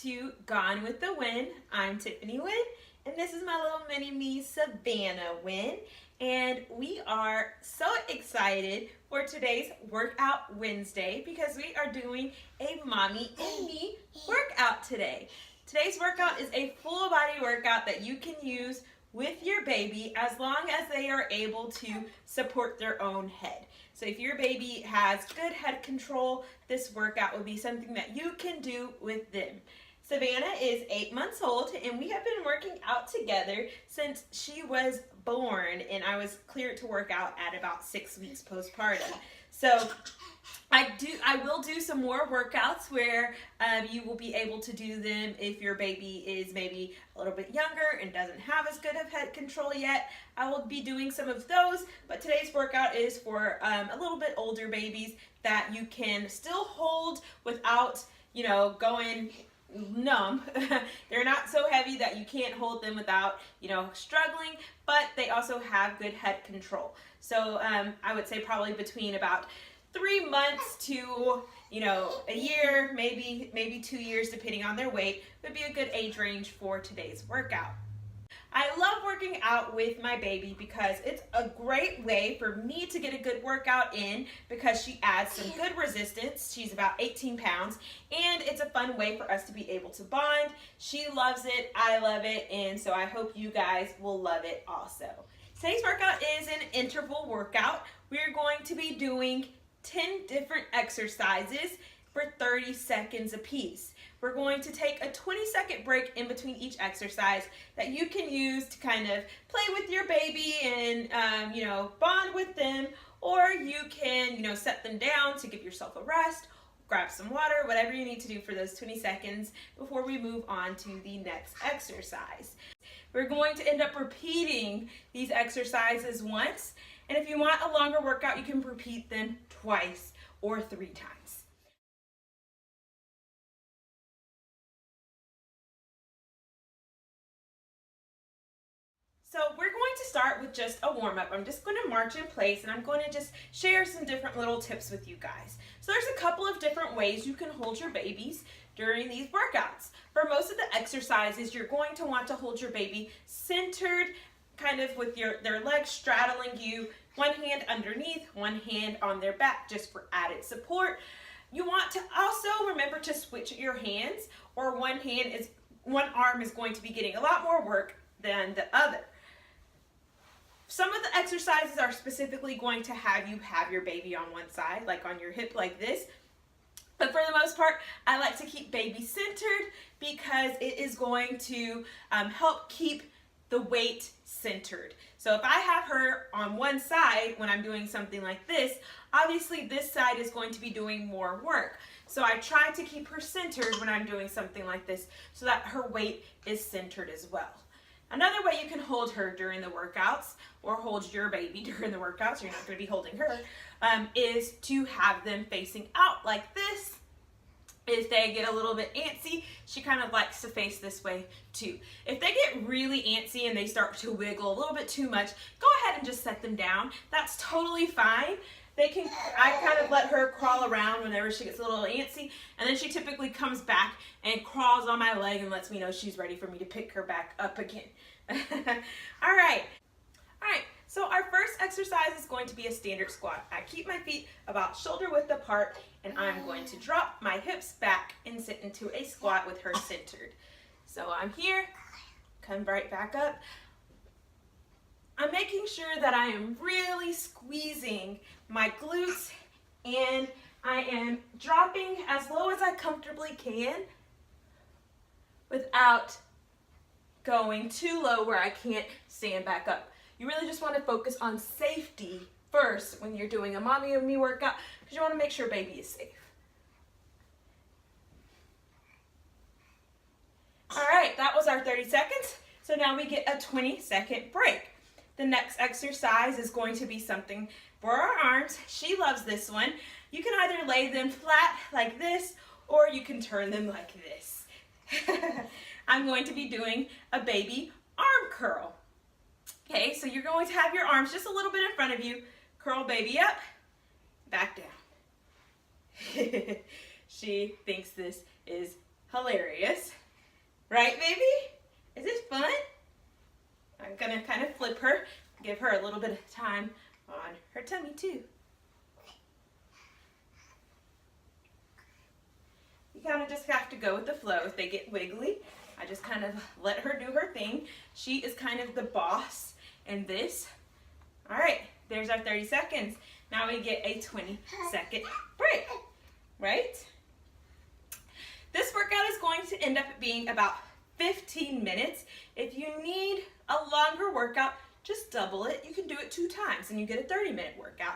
to Gone with the Wind. I'm Tiffany Wynn, and this is my little mini me, Savannah Wynn. And we are so excited for today's Workout Wednesday because we are doing a Mommy and Me workout today. Today's workout is a full body workout that you can use with your baby as long as they are able to support their own head. So if your baby has good head control, this workout would be something that you can do with them. Savannah is 8 months old and we have been working out together since she was born, and I was cleared to work out at about 6 weeks postpartum. So I will do some more workouts where you will be able to do them if your baby is maybe a little bit younger and doesn't have as good of head control yet. I will be doing some of those, but today's workout is for a little bit older babies that you can still hold without, going numb. They're not so heavy that you can't hold them without, struggling, but they also have good head control. So I would say probably between about 3 months to, a year, maybe 2 years, depending on their weight, would be a good age range for today's workout. I love working out with my baby because it's a great way for me to get a good workout in because she adds some good resistance. She's about 18 pounds, and it's a fun way for us to be able to bond. She loves it, I love it, and so I hope you guys will love it also. Today's workout is an interval workout. We're going to be doing 10 different exercises for 30 seconds apiece. We're going to take a 20-second break in between each exercise that you can use to kind of play with your baby and, bond with them, or you can, set them down to give yourself a rest, grab some water, whatever you need to do for those 20 seconds before we move on to the next exercise. We're going to end up repeating these exercises once, and if you want a longer workout, you can repeat them twice or 3 times. So we're going to start with just a warm-up. I'm just going to march in place, and I'm going to just share some different little tips with you guys. So there's a couple of different ways you can hold your babies during these workouts. For most of the exercises, you're going to want to hold your baby centered, kind of with their legs straddling you, one hand underneath, one hand on their back, just for added support. You want to also remember to switch your hands, or one arm is going to be getting a lot more work than the other. Some of the exercises are specifically going to have you have your baby on one side, like on your hip like this. But for the most part, I like to keep baby centered because it is going to help keep the weight centered. So if I have her on one side when I'm doing something like this, obviously this side is going to be doing more work. So I try to keep her centered when I'm doing something like this so that her weight is centered as well. Another way you can hold her during the workouts, or hold your baby during the workouts, you're not going to be holding her, is to have them facing out like this. If they get a little bit antsy, she kind of likes to face this way too. If they get really antsy and they start to wiggle a little bit too much, go ahead and just set them down. That's totally fine. I kind of let her crawl around whenever she gets a little antsy, and then she typically comes back and crawls on my leg and lets me know she's ready for me to pick her back up again. All right, so our first exercise is going to be a standard squat. I keep my feet about shoulder width apart, and I'm going to drop my hips back and sit into a squat with her centered. So I'm here, come right back up. I'm making sure that I am really squeezing my glutes, and I am dropping as low as I comfortably can without going too low where I can't stand back up. You really just want to focus on safety first when you're doing a Mommy and Me workout, because you want to make sure baby is safe. All right, that was our 30 seconds. So now we get a 20-second break. The next exercise is going to be something for our arms. She loves this one. You can either lay them flat like this, or you can turn them like this. I'm going to be doing a baby arm curl. Okay, so you're going to have your arms just a little bit in front of you. Curl baby up, back down. She thinks this is hilarious. Right, baby? Is this fun? I'm gonna kind of flip her, give her a little bit of time on her tummy too. You kind of just have to go with the flow. If they get wiggly, I just kind of let her do her thing. She is kind of the boss in this. All right, there's our 30 seconds. Now we get a 20-second break, right? This workout is going to end up being about 15 minutes. If you need a longer workout, just double it. You can do it 2 times and you get a 30-minute workout.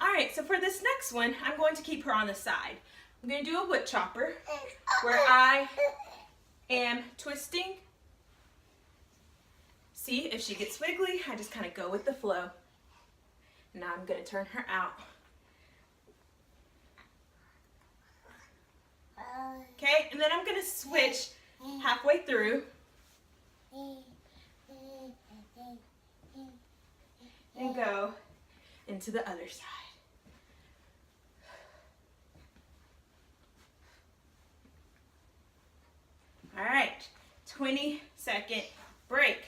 All right, so for this next one, I'm going to keep her on the side. I'm going to do a wood chopper where I am twisting. See, if she gets wiggly, I just kind of go with the flow. Now I'm going to turn her out. Okay, and then I'm going to switch halfway through and go into the other side. All right, 20-second break.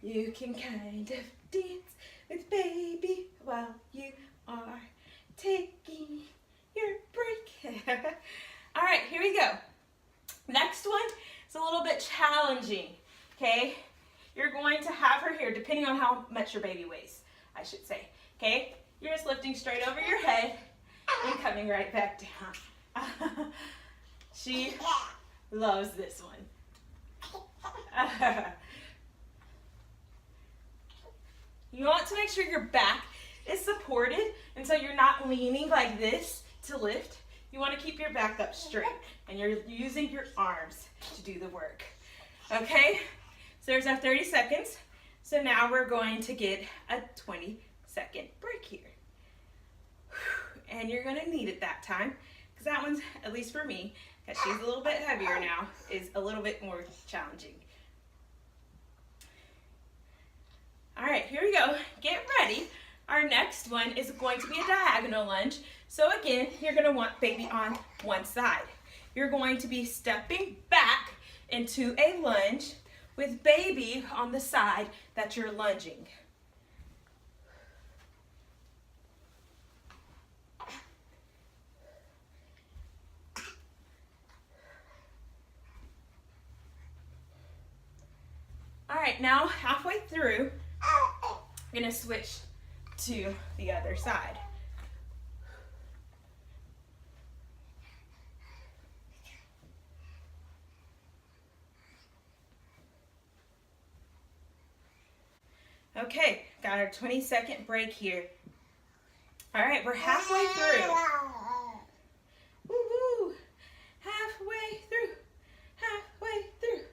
You can kind of dance with baby while you are taking your break. All right, here we go. Next one is a little bit challenging, okay? You're going to have her here, depending on how much your baby weighs, I should say, okay? You're just lifting straight over your head and coming right back down. She loves this one. You want to make sure your back is supported, and so you're not leaning like this to lift. You want to keep your back up straight, and you're using your arms to do the work. Okay, so there's our 30 seconds. So now we're going to get a 20-second break here. And you're going to need it that time, because that one's, at least for me, because she's a little bit heavier now, is a little bit more challenging. All right, here we go. Get ready. Our next one is going to be a diagonal lunge. So again, you're going to want baby on one side. You're going to be stepping back into a lunge with baby on the side that you're lunging. All right, now halfway through, I'm going to switch to the other side. Okay, got our 20-second break here. All right, we're halfway through. Woo-hoo! Halfway through, halfway through.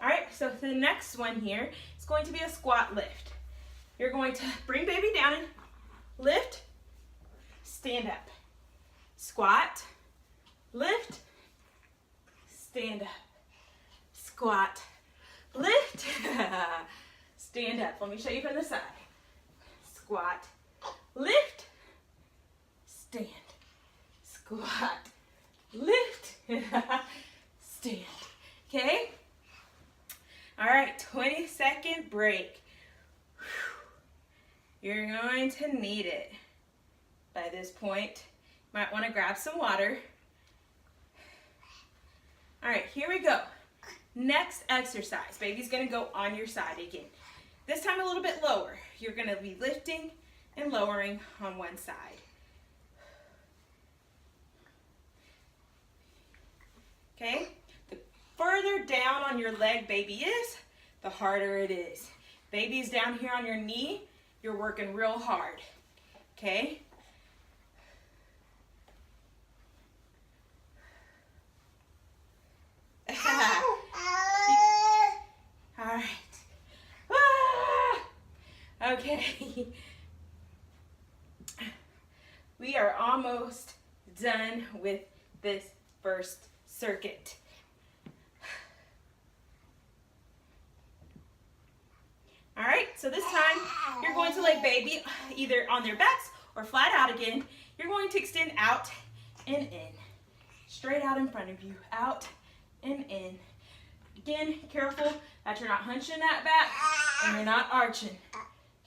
All right, so the next one here is going to be a squat lift. You're going to bring baby down and lift, stand up. Squat, lift, stand up. Squat, lift, stand up. Let me show you from the side. Squat, lift, stand. Squat, lift, stand. Okay? All right, 20-second break. You're going to need it. By this point, you might want to grab some water. All right, here we go. Next exercise. Baby's going to go on your side again. This time a little bit lower. You're going to be lifting and lowering on one side. Okay? The further down on your leg baby is, the harder it is. Baby's down here on your knee, you're working real hard. Okay? All right. Okay. We are almost done with this first circuit. All right, so this time you're going to lay baby either on their backs or flat out again. You're going to extend out and in. Straight out in front of you, out and in. Again, careful that you're not hunching that back and you're not arching.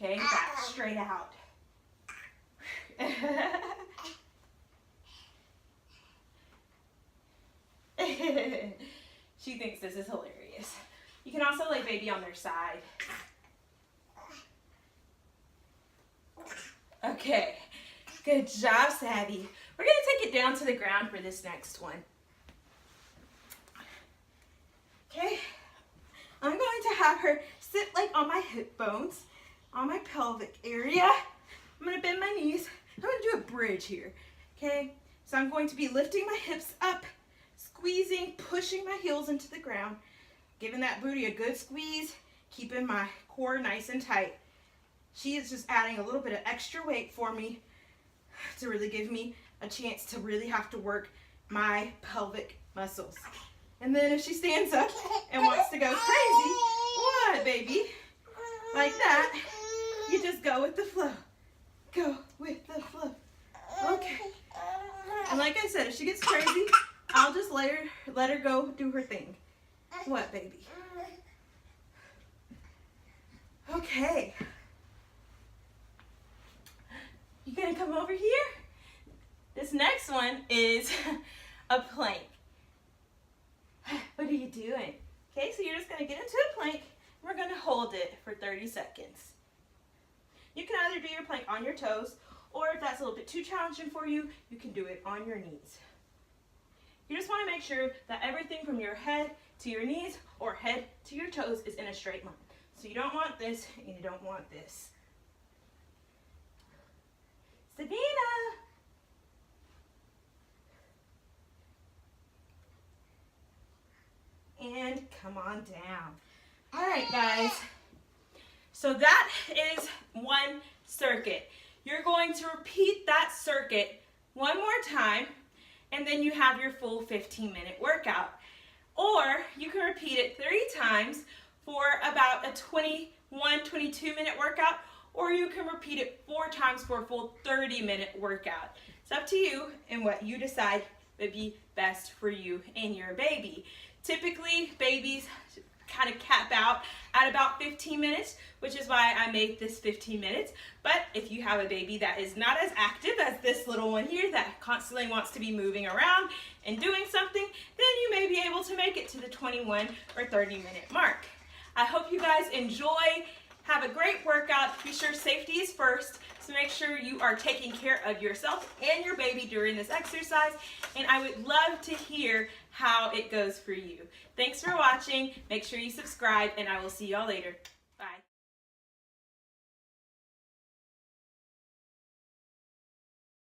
Okay, back straight out. She thinks this is hilarious. You can also lay baby on their side. Okay, good job, Savvy. We're gonna take it down to the ground for this next one. Okay, I'm going to have her sit like on my hip bones, on my pelvic area. I'm gonna bend my knees. I'm gonna do a bridge here, okay? So I'm going to be lifting my hips up, squeezing, pushing my heels into the ground, giving that booty a good squeeze, keeping my core nice and tight. She is just adding a little bit of extra weight for me to really give me a chance to really have to work my pelvic muscles. And then if she stands up and wants to go crazy, what, baby? Like that, you just go with the flow. Go with the flow. Okay. And like I said, if she gets crazy, I'll just let her go do her thing. What, baby? Okay. You gonna come over here? This next one is a plank. What are you doing? Okay, so you're just gonna get into a plank. And we're gonna hold it for 30 seconds. You can either do your plank on your toes, or if that's a little bit too challenging for you, you can do it on your knees. You just wanna make sure that everything from your head to your knees or head to your toes is in a straight line. So you don't want this and you don't want this. Savannah! And come on down. All right, guys. So that is one circuit. You're going to repeat that circuit one more time, and then you have your full 15-minute workout. Or you can repeat it 3 times for about a 21, 22-minute workout, or you can repeat it 4 times for a full 30-minute workout. It's up to you and what you decide would be best for you and your baby. Typically, babies kind of cap out at about 15 minutes, which is why I made this 15 minutes. But if you have a baby that is not as active as this little one here, that constantly wants to be moving around and doing something, then you may be able to make it to the 21 or 30-minute mark. I hope you guys enjoy. Have a great workout. Be sure safety is first, so make sure you are taking care of yourself and your baby during this exercise, and I would love to hear how it goes for you. Thanks for watching. Make sure you subscribe, and I will see y'all later.